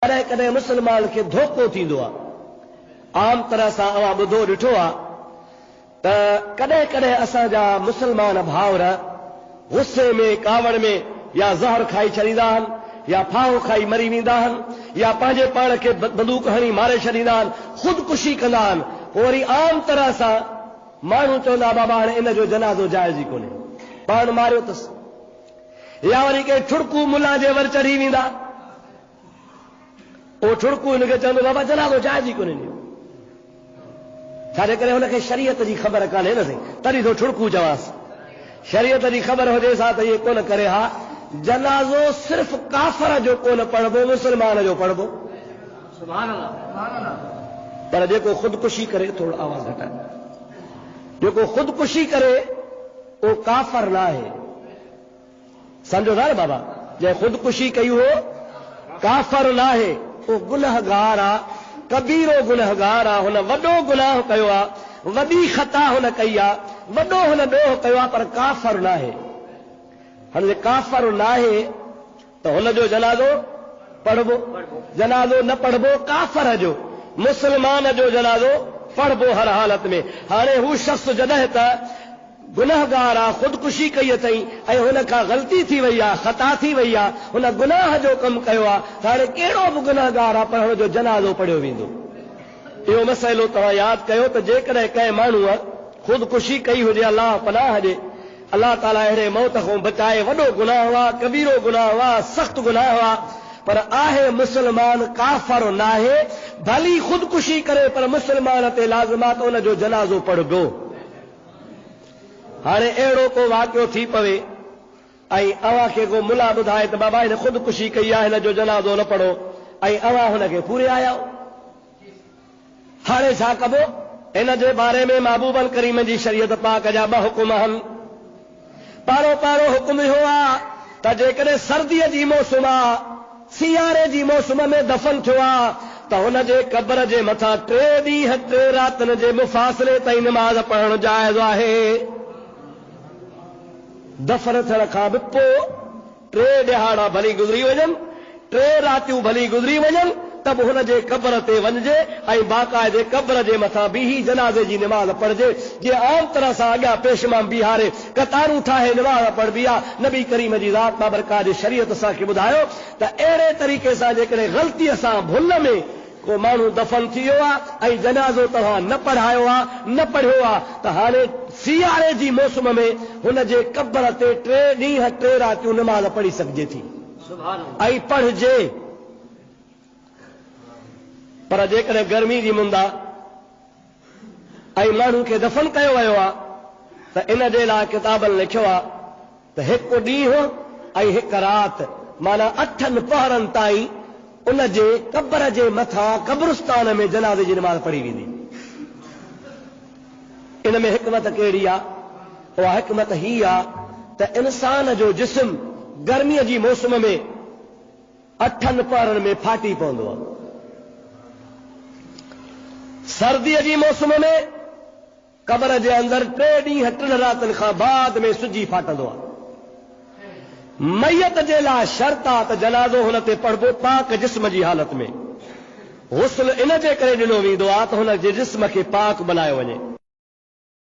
कॾहिं कॾहिं मुस्लमान खे धोखो थींदो आहे। आम तरह सां अवां ॿुधो ॾिठो आहे त कॾहिं कॾहिं असांजा मुस्लमान भाउर गुस्से में कावड़ में या ज़हर खाई छॾींदा आहिनि या फाहो खाई मरी वेंदा आहिनि या पंहिंजे पाण खे बंदूक हणी मारे छॾींदा आहिनि, ख़ुदकुशी कंदा आहिनि। पोइ वरी आम तरह सां माण्हू चवंदा बाबा हाणे इन जो जनाज़ो जाइज़ ई कोन्हे, पाण मारियो अथसि। या वरी के ठुड़कू मुला जे वर चढ़ी वेंदा, उहो ठुड़कू हिनखे चवंदो बाबा जनाज़ो जाइज़ ई कोन्हे। छाजे करे हुनखे शरीयत जी ख़बर कान्हे न साईं, तॾहिं तो ठुड़कू चवांसि। शरीयत जी ख़बर हुजे सा त इहे कोन करे। हा, जनाज़ो सिर्फ़ काफ़र जो कोन पढ़बो, मुस्लमान जो पढ़बो। सुभान अल्लाह। पर जेको ख़ुदकुशी करे, थोरो आवाज़ घटाए, जेको ख़ुदकुशी करे उहो काफ़र न आहे, सम्झो था न बाबा। जंहिं ख़ुदकुशी कई हो काफ़र न आहे, उहो गुनहगार आहे, कबीरो गुनहगार आहे। हुन वॾो गुनाह कयो आहे, वॾी ख़ता हुन कई आहे, वॾो हुन ॾोह कयो आहे, पर काफ़र न आहे। हाणे काफ़र न आहे त हुनजो जनाज़ो पढ़बो, जनाज़ो न पढ़बो काफ़र जो। मुस्लमान जो जनाज़ो पढ़बो हर हालत में। हाणे हू शख़्स जॾहिं त गुनहगार आहे, ख़ुदकुशी कई अथई ऐं हुन खां ग़लती थी वई आहे, ख़ता थी वई आहे, हुन गुनाह जो कमु कयो आहे, त हाणे कहिड़ो बि गुनहगार आहे पर हुनजो जनाज़ो पढ़ियो वेंदो। इहो मसइलो तव्हां यादि कयो त जेकॾहिं कंहिं माण्हूअ ख़ुदकुशी कई हुजे, अलाह पनाह ॾे, अलाह ताला अहिड़े मौत खां बचाए, वॾो गुनाह हुआ, कबीरो गुनाह हुआ, सख़्तु गुनाह हुआ, पर आहे मुस्लमान, काफ़र न आहे। भली ख़ुदकुशी करे पर मुस्लमान ते लाज़िमा त हुनजो जनाज़ो पढ़बो। हाणे अहिड़ो को वाक़ियो थी पवे ऐं अव्हां खे को मुला ॿुधाए त बाबा हिन ख़ुदकुशी कई आहे, हिन जो जनाज़ो न पढ़ो, ऐं अव्हां हुनखे पूरे आया। हाणे छा कबो? इन जे बारे में महबूबन करीम जी शरीयत पाक जा ॿ हुकुम आहिनि। पारो हुकुम इहो आहे त जेकॾहिं सर्दीअ जी मौसम आहे, सियारे जी मौसम में दफ़न थियो आहे, त हुन जे क़ब्र जे मथां 3 ॾींहं 3 रातिन जे मुफ़ासिले ताईं निमाज़ पढ़णु जाइज़ आहे। दफ़न थियण खां बि पोइ 3 ॾिहाड़ा भली गुज़री वञनि, 3 रातियूं भली गुज़री वञनि, त बि हुन जे क़ब्र ते वञिजे ऐं बाक़ाइदे क़ब्र जे मथां बीही जनाज़े जी निमाज़ पढ़िजे। जीअं आम तरह सां अॻियां पेशमाम बीहारे कतारूं ठाहे निमाज़ पढ़बी आहे, नबी करीम जी ज़ात बाबरकात जी शरीयत असांखे ॿुधायो त अहिड़े तरीक़े सां जेकॾहिं ग़लतीअ सां भुल में को माण्हू दफ़न थी वियो आहे ऐं जनाज़ो तव्हां न पढ़ायो आहे, न पढ़ियो आहे, त हाणे सियारे जी मौसम में हुन जे क़ब्र ते 3 ॾींहं 3 रातियूं निमाज़ पढ़ी सघिजे थी ऐं पढ़िजे। पर जेकॾहिं गर्मी जी मुंद आहे ऐं माण्हू खे दफ़न कयो वियो आहे त इन जे लाइ किताबनि लिखियो आहे त 1 ॾींहुं ऐं 1 राति, माना 8 पहरनि ताईं उन जे क़ब्र जे मथां क़ब्रिस्तान में जनाज़े जी निमाज़ पढ़ी वेंदी। इन में हिकमत कहिड़ी आहे? उहा हिकमत ही आहे त इंसान जो जिस्म गर्मीअ जी मौसम में 8 पहरनि में फाटी पवंदो आहे, सर्दीअ जी मौसम में क़ब्र जे अंदरि 3 ॾींहं 3 रातिनि खां बाद में सुजी फाटंदो आहे। मैयत जे लाइ शर्त आहे त जनाज़ो हुन ते पढ़बो पाक जिस्म जी हालत में। गुस्ल इन जे करे ॾिनो वेंदो आहे त हुन जे जिस्म खे पाक बनायो वञे।